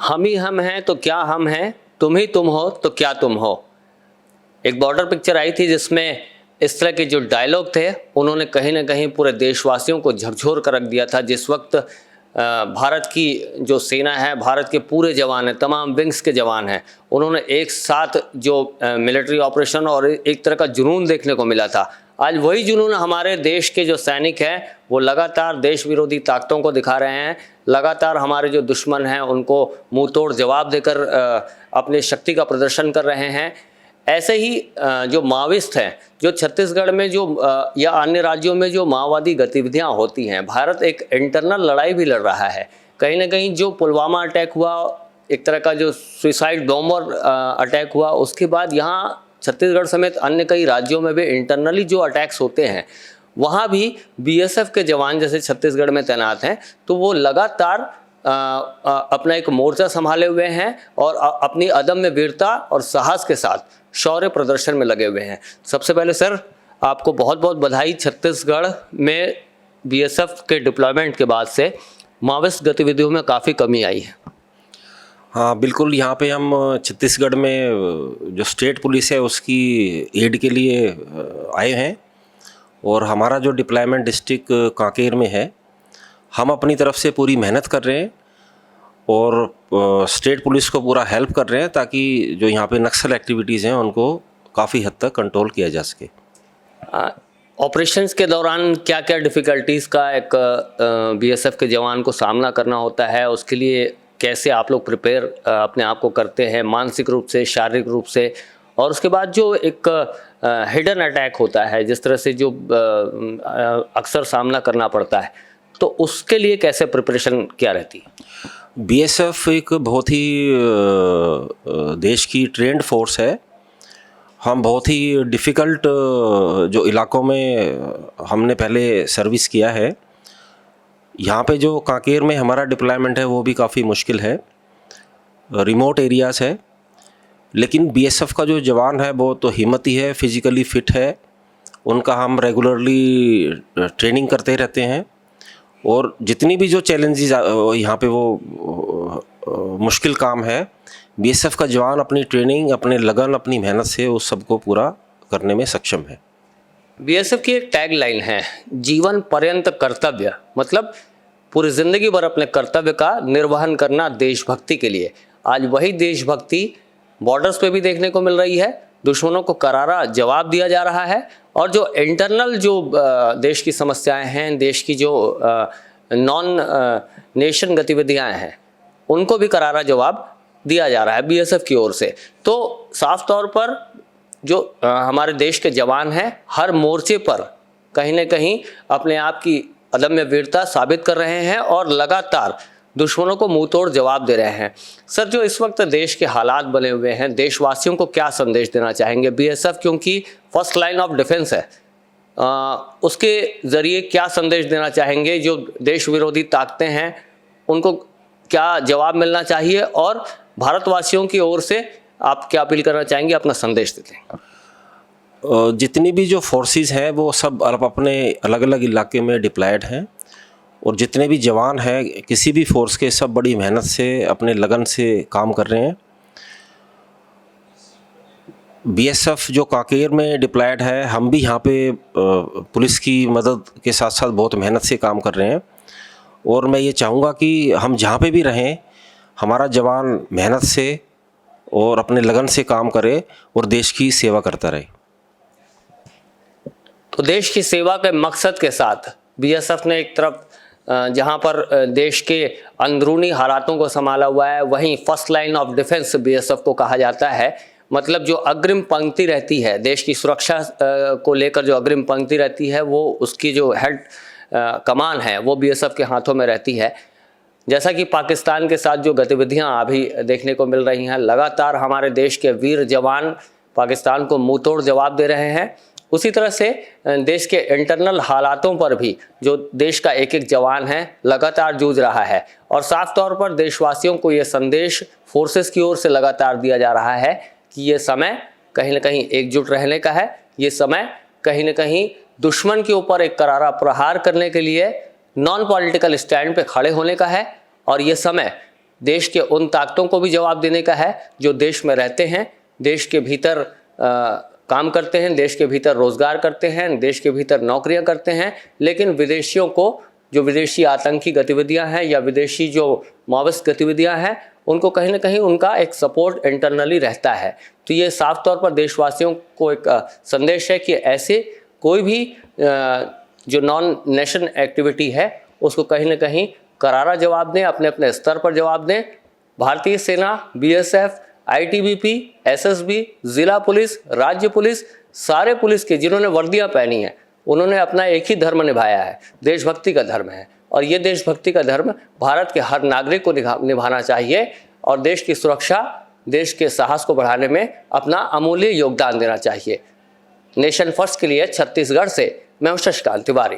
हम ही हम हैं तो क्या हम हैं, तुम ही तुम हो तो क्या तुम हो। एक बॉर्डर पिक्चर आई थी जिसमें इस तरह के जो डायलॉग थे उन्होंने कहीं ना कहीं पूरे देशवासियों को झकझोर कर रख दिया था। जिस वक्त भारत की जो सेना है, भारत के पूरे जवान हैं, तमाम विंग्स के जवान हैं, उन्होंने एक साथ जो मिलिट्री ऑपरेशन और एक तरह का जुनून देखने को मिला था। आज वही जुनून हमारे देश के जो सैनिक हैं वो लगातार देश विरोधी ताकतों को दिखा रहे हैं। लगातार हमारे जो दुश्मन हैं उनको मुंह तोड़ जवाब देकर अपनी शक्ति का प्रदर्शन कर रहे हैं। ऐसे ही जो माओवादिस्ट हैं, जो छत्तीसगढ़ में जो या अन्य राज्यों में जो माओवादी गतिविधियां होती हैं, भारत एक इंटरनल लड़ाई भी लड़ रहा है। कहीं ना कहीं जो पुलवामा अटैक हुआ, एक तरह का जो सुसाइड बॉम्बर अटैक हुआ, उसके बाद यहाँ छत्तीसगढ़ समेत अन्य कई राज्यों में भी इंटरनली जो अटैक्स होते हैं, वहाँ भी बीएसएफ के जवान जैसे छत्तीसगढ़ में तैनात हैं, तो वो लगातार अपना एक मोर्चा संभाले हुए हैं और अपनी अदम्य वीरता और साहस के साथ शौर्य प्रदर्शन में लगे हुए हैं। सबसे पहले सर आपको बहुत बहुत बधाई। छत्तीसगढ़ में बीएसएफ के डिप्लॉयमेंट के बाद से माओवादी गतिविधियों में काफ़ी कमी आई है। हाँ बिल्कुल, यहाँ पे हम छत्तीसगढ़ में जो स्टेट पुलिस है उसकी एड के लिए आए हैं और हमारा जो डिप्लॉयमेंट डिस्ट्रिक्ट कांकेर में है, हम अपनी तरफ से पूरी मेहनत कर रहे हैं और स्टेट पुलिस को पूरा हेल्प कर रहे हैं ताकि जो यहाँ पे नक्सल एक्टिविटीज़ हैं उनको काफ़ी हद तक कंट्रोल किया जा सके। ऑपरेशंस के दौरान क्या क्या डिफ़िकल्टीज़ का एक बीएसएफ के जवान को सामना करना होता है, उसके लिए कैसे आप लोग प्रिपेयर अपने आप को करते हैं मानसिक रूप से, शारीरिक रूप से, और उसके बाद जो एक हिडन अटैक होता है जिस तरह से जो अक्सर सामना करना पड़ता है, तो उसके लिए कैसे प्रिपरेशन क्या रहती है? बीएसएफ एक बहुत ही देश की ट्रेंड फोर्स है। हम बहुत ही डिफ़िकल्ट जो इलाकों में हमने पहले सर्विस किया है। यहाँ पे जो कांकेर में हमारा डिप्लॉयमेंट है वो भी काफ़ी मुश्किल है, रिमोट एरियाज़ है, लेकिन बीएसएफ का जो जवान है वो तो हिम्मती है, फिज़िकली फ़िट है। उनका हम रेगुलरली ट्रेनिंग करते रहते हैं और जितनी भी जो चैलेंजेस यहाँ पे वो मुश्किल काम है, बीएसएफ का जवान अपनी ट्रेनिंग, अपने लगन, अपनी मेहनत से उस सबको पूरा करने में सक्षम है। बीएसएफ की एक टैग लाइन है, जीवन पर्यंत कर्तव्य, मतलब पूरी ज़िंदगी भर अपने कर्तव्य का निर्वहन करना देशभक्ति के लिए। आज वही देशभक्ति बॉर्डर्स पे भी देखने को मिल रही है। दुश्मनों को करारा जवाब दिया जा रहा है और जो इंटरनल जो देश की समस्याएं हैं, देश की जो नॉन नेशन गतिविधियां हैं, उनको भी करारा जवाब दिया जा रहा है बीएसएफ की ओर से। तो साफ तौर पर जो हमारे देश के जवान हैं हर मोर्चे पर कहीं ना कहीं अपने आप की अदम्य वीरता साबित कर रहे हैं और लगातार दुश्मनों को मुंह तोड़ जवाब दे रहे हैं। सर, जो इस वक्त देश के हालात बने हुए हैं, देशवासियों को क्या संदेश देना चाहेंगे? बीएसएफ क्योंकि फर्स्ट लाइन ऑफ डिफेंस है, उसके ज़रिए क्या संदेश देना चाहेंगे? जो देश विरोधी ताकतें हैं उनको क्या जवाब मिलना चाहिए और भारतवासियों की ओर से आप क्या अपील करना चाहेंगे? अपना संदेश देते हैं। जितनी भी जो फोर्सेस हैं वो सब अपने अलग अलग इलाके में डिप्लॉयड हैं और जितने भी जवान हैं किसी भी फोर्स के, सब बड़ी मेहनत से अपने लगन से काम कर रहे हैं। बीएसएफ जो कांकेर में डिप्लॉयड है, हम भी यहाँ पे पुलिस की मदद के साथ साथ बहुत मेहनत से काम कर रहे हैं और मैं ये चाहूँगा कि हम जहाँ पे भी रहें, हमारा जवान मेहनत से और अपने लगन से काम करे और देश की सेवा करता रहे। तो देश की सेवा के मकसद के साथ बीएसएफ ने एक तरफ जहां पर देश के अंदरूनी हालातों को संभाला हुआ है, वहीं first line of defence BSF को कहा जाता है। मतलब जो अग्रिम पंक्ति रहती है, देश की सुरक्षा को लेकर जो अग्रिम पंक्ति रहती है, वो उसकी जो हेड कमान है वो बीएसएफ के हाथों में रहती है। जैसा कि पाकिस्तान के साथ जो गतिविधियां अभी देखने को मिल रही हैं, लगातार हमारे देश के वीर जवान पाकिस्तान को मुंह तोड़ जवाब दे रहे हैं। उसी तरह से देश के इंटरनल हालातों पर भी जो देश का एक एक जवान है लगातार जूझ रहा है और साफ तौर पर देशवासियों को ये संदेश फोर्सेस की ओर से लगातार दिया जा रहा है कि ये समय कहीं ना कहीं एकजुट रहने का है। ये समय कहीं ना कहीं दुश्मन के ऊपर एक करारा प्रहार करने के लिए नॉन पॉलिटिकल स्टैंड पे खड़े होने का है और ये समय देश के उन ताकतों को भी जवाब देने का है जो देश में रहते हैं, देश के भीतर काम करते हैं, देश के भीतर रोजगार करते हैं, देश के भीतर नौकरियां करते हैं, लेकिन विदेशियों को, जो विदेशी आतंकी गतिविधियां हैं या विदेशी जो माओवादी गतिविधियां हैं, उनको कहीं ना कहीं उनका एक सपोर्ट इंटरनली रहता है। तो ये साफ तौर पर देशवासियों को एक संदेश है कि ऐसे कोई भी जो नॉन नेशन एक्टिविटी है उसको कहीं ना कहीं करारा जवाब दें, अपने अपने स्तर पर जवाब दें। भारतीय सेना, बीएसएफ, आईटीबीपी, एसएसबी, जिला पुलिस, राज्य पुलिस, सारे पुलिस के जिन्होंने वर्दियां पहनी हैं, उन्होंने अपना एक ही धर्म निभाया है, देशभक्ति का धर्म है। और ये देशभक्ति का धर्म भारत के हर नागरिक को निभाना चाहिए और देश की सुरक्षा, देश के साहस को बढ़ाने में अपना अमूल्य योगदान देना चाहिए। नेशन फर्स्ट के लिए छत्तीसगढ़ से मैं हूं शशिकांत तिवारी।